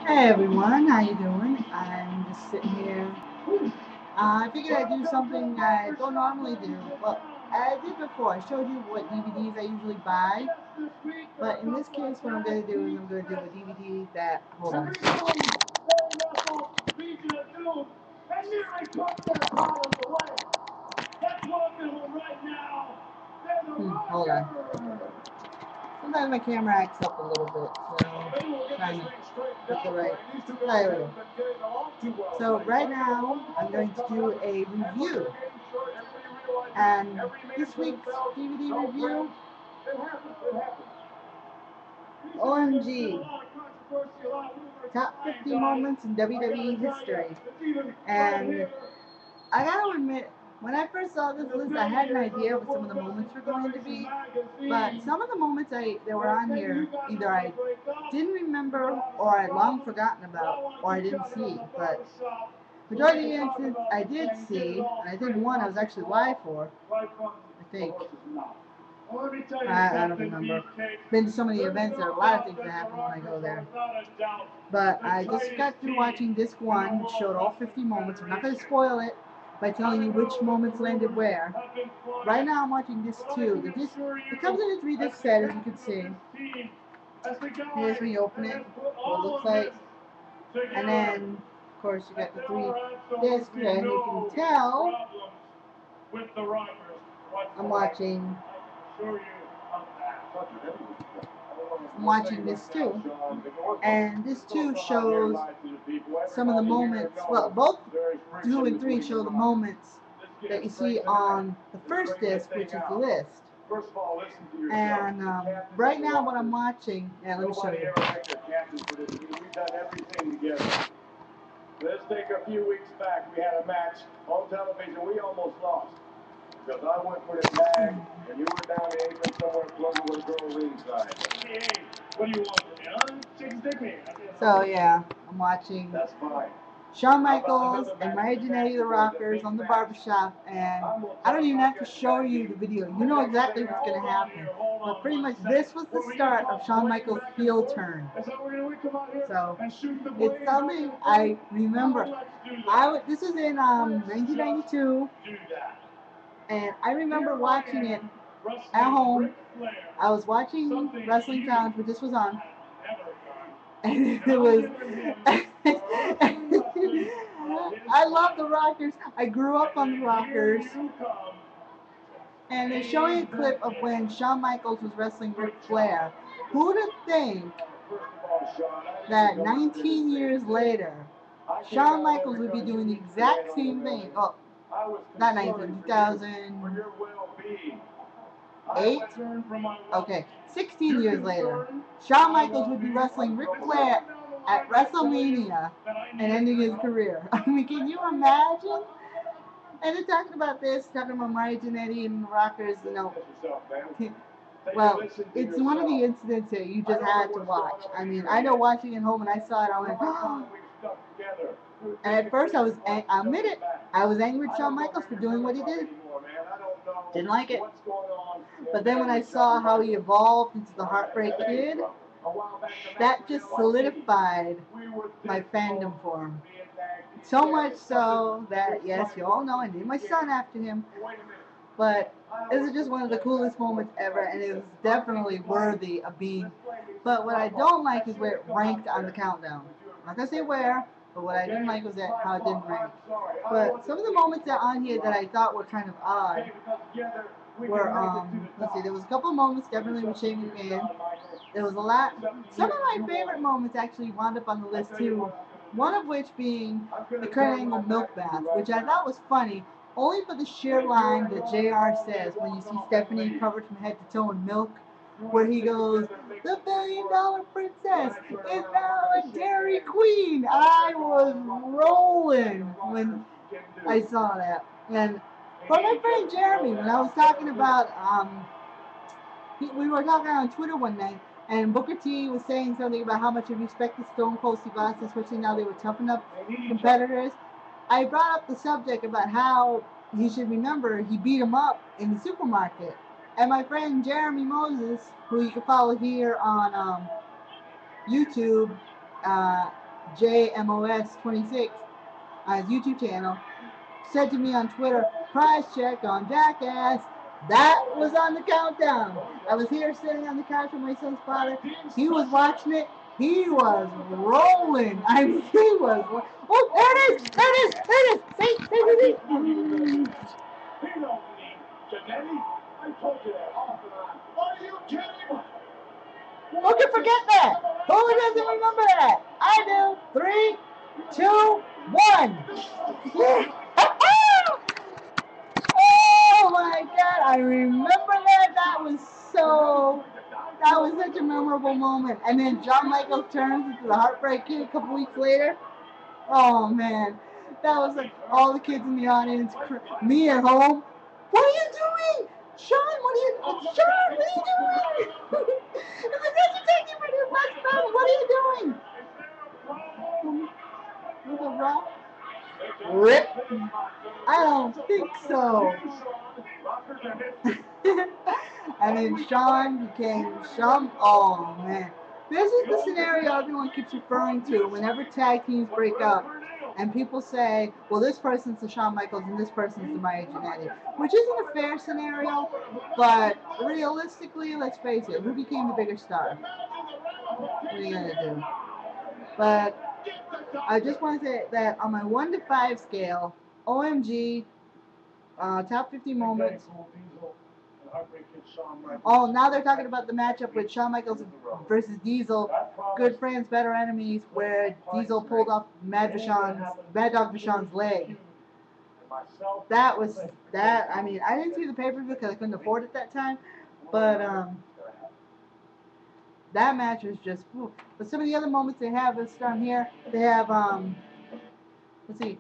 Hey everyone, how you doing? I'm just sitting here. I figured I'd do something I don't normally do. Well, I did before. I showed you what DVDs I usually buy. But in this case, what I'm going to do is I'm going to do a DVD that. Hold on. Hold on. Sometimes my camera acts up a little bit, so trying to get the right. There we go. So right now I'm going to do a review, and this week's DVD review, OMG, top 50 moments in WWE history, and I gotta admit, when I first saw this list, I had an idea what some of the moments were going to be, but some of the moments that were on here, either I didn't remember, or I'd long forgotten about, or I didn't see. But majority of the instances I did see, and I think one I was actually live for, I think. I don't remember. Been to so many events, there are a lot of things that happen when I go there. But I just got through watching disc one, which showed all 50 moments. I'm not going to spoil it by telling you which moments landed where. Right now I'm watching disc two. It comes in a 3-disc set, as you can see. Here's when you open it, what it looks like. And then, of course, you got the 3 discs, and you can tell I'm watching this too, and this too shows some of the moments. Well, both 2 and 3 show the moments that you see on the first disc, which is the list. And right now, what I'm watching, let me show you. Let's take a few weeks back. We had a match on television. We almost lost. Because I went for the tag, and you were down the apron somewhere floating with a girl ringside. Hey, what do you want from me, huh? Chicken stick me. So, yeah, I'm watching That's fine. Shawn Michaels and Maya Jannetty, the Rockers, on the barbershop, and I don't even have to show you the video. You know exactly what's going to happen. But pretty much this was the start of Shawn Michaels' heel turn. So it's something I remember. This was in 1992, and I remember watching it at home. I was watching Wrestling Challenge, but this was on. And it was. I love the Rockers. I grew up on the Rockers. And they're showing a clip of when Shawn Michaels was wrestling Ric Flair. Who'd have think that 19 years later, Shawn Michaels would be doing the exact same thing? Oh, not 19, 2008? Okay, 16 years later, Shawn Michaels would be wrestling Ric Flair at WrestleMania and ending his career. I mean, can you imagine? And they're talking about this, talking about Maya Jannetty and the Rockers, you know. Well, it's one of the incidents that you just had to watch. I mean, I know watching it home, and I saw it, I went, oh. And at first, I admit it, I was angry with Shawn Michaels for doing what he did. Didn't like it. But then when I saw how he evolved into the Heartbreak Kid, that just solidified my fandom for him. So much so that, yes, you all know I named my son after him. But this is just one of the coolest moments ever, and it was definitely worthy of being. But what I don't like is where it ranked on the countdown. I'm not going to say where, but what I didn't like was that how it didn't rank. But some of the moments that are on here that I thought were kind of odd were, let's see, there was a couple of moments definitely with Shane McMahon. There was a lot. Some of my favorite moments actually wound up on the list too. One of which being the Kurt Angle milk bath, which I thought was funny, only for the sheer line that JR says when you see Stephanie covered from head to toe in milk, where he goes, "The $1 billion princess is now a Dairy Queen." I was rolling when I saw that. And for my friend Jeremy, when I was talking about, we were talking on Twitter one night, and Booker T was saying something about how much he respected Stone Cold Steve Austin, especially now they were toughen up competitors. I brought up the subject about how he should remember he beat him up in the supermarket. And my friend Jeremy Moses, who you can follow here on YouTube, JMOS26 on his YouTube channel, said to me on Twitter, price check on Jackass. That was on the countdown. I was here sitting on the couch with my son's father. He was watching it. He was rolling. I mean, he was. Oh, there it is! There it is! There it is! See? He don't need Janetti. I told you that off and on. Are you kidding me? Who can forget that? Who doesn't remember that? I do. 3, 2, 1. Oh my God! I remember that. That was such a memorable moment. And then John Michaels turns into the Heartbreak Kid a couple weeks later. Oh man, that was like all the kids in the audience, me at home. What are you doing, Sean? Sean, what are you doing? It's a detective for your best friend. What are you doing? With a rock? Rip? I don't think so. And then Sean became Sean. Oh man. This is the scenario everyone keeps referring to whenever tag teams break up. And people say, well, this person's the Shawn Michaels and this person's the Maya Jannetty. Which isn't a fair scenario, but realistically, let's face it, who became the bigger star? What are you going to do? But I just want to say that on my 1 to 5 scale, OMG, top 50 moments. Oh, now they're talking about the matchup with Shawn Michaels versus Diesel, good friends, better enemies, where Diesel pulled off Mad Dog Vachon's leg. That was that. I mean, I didn't see the pay-per-view because I couldn't afford it that time, but that match was just. Whew. But some of the other moments they have is down here. They have let's see,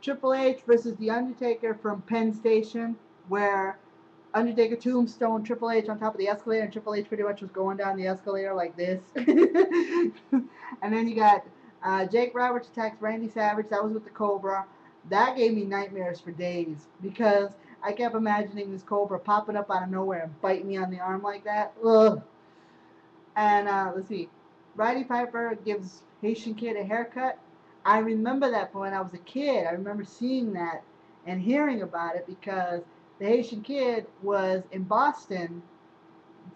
Triple H versus The Undertaker from Penn Station, where Undertaker tombstone Triple H on top of the escalator, and Triple H pretty much was going down the escalator like this. And then you got Jake Roberts attacks Randy Savage. That was with the Cobra. That gave me nightmares for days because I kept imagining this Cobra popping up out of nowhere and biting me on the arm like that. Ugh. And let's see, Roddy Piper gives Haitian Kid a haircut. I remember that from when I was a kid. I remember seeing that and hearing about it because the Haitian Kid was in Boston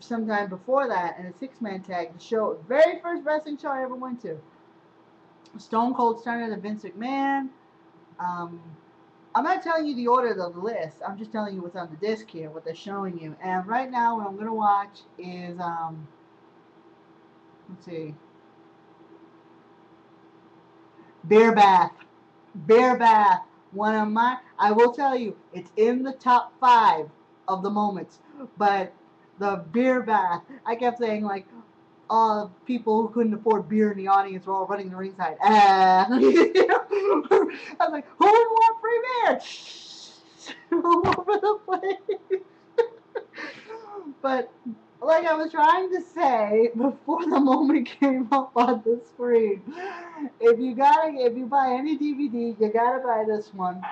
sometime before that in a 6-man tag. The show, very first wrestling show I ever went to. Stone Cold started at Vince McMahon. I'm not telling you the order of the list. I'm just telling you what's on the disc here, what they're showing you. And right now, what I'm going to watch is, let's see, Beer Bath. Beer Bath. One of my, I will tell you, it's in the top 5 of the moments. But the Beer Bath, I kept saying like, all people who couldn't afford beer in the audience were all running the ringside. I was like, who would want free beer? All over the place. But like I was trying to say before the moment came up on the screen, if you buy any DVD, you gotta buy this one.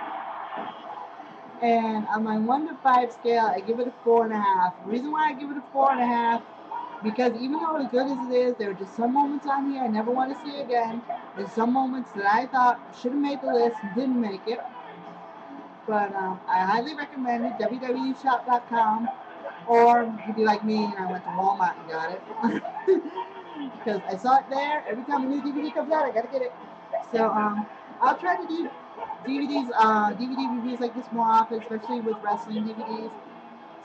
And on my 1 to 5 scale, I give it a 4.5. The reason why I give it a 4.5, because even though as good as it is, there are just some moments on here I never want to see again. There's some moments that I thought should have made the list and didn't make it. But I highly recommend it, www.shop.com. Or you'd be like me and I went to Walmart and got it. Because I saw it there. Every time a new DVD comes out, I gotta get it. So I'll try to do DVD reviews like this more often, especially with wrestling DVDs.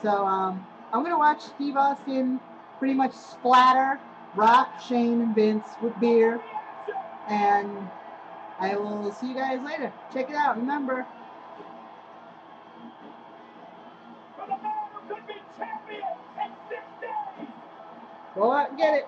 So I'm gonna watch Steve Austin pretty much splatter Rock, Shane, and Vince with beer. And I will see you guys later. Check it out. Remember, go out and get it.